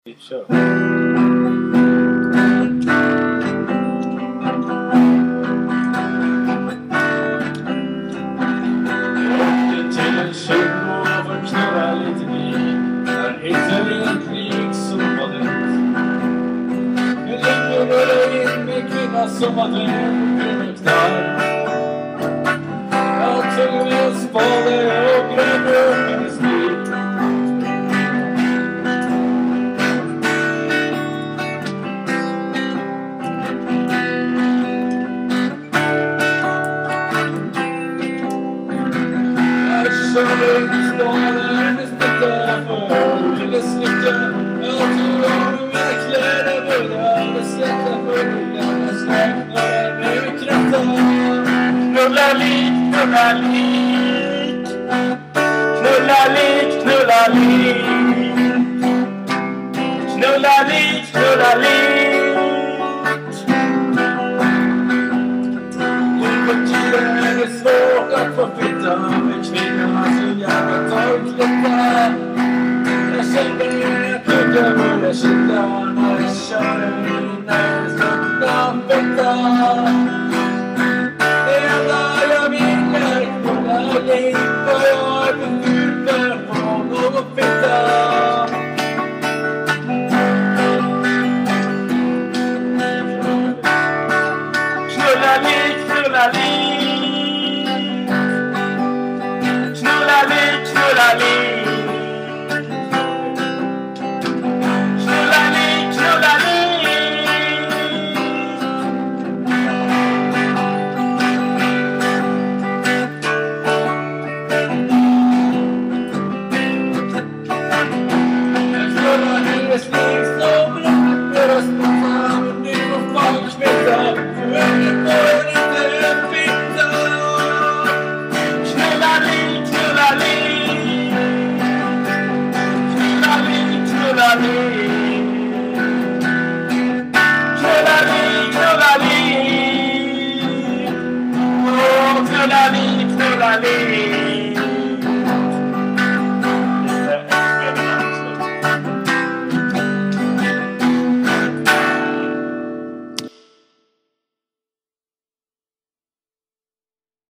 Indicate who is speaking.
Speaker 1: Kör. Till en kyrko och knurra lite vin. Där hittade en krig som var dött. En liten rullade in med kvinna som var död och knarr. Jag tog med en spade och grävde upp hennes liv.
Speaker 2: Knulla li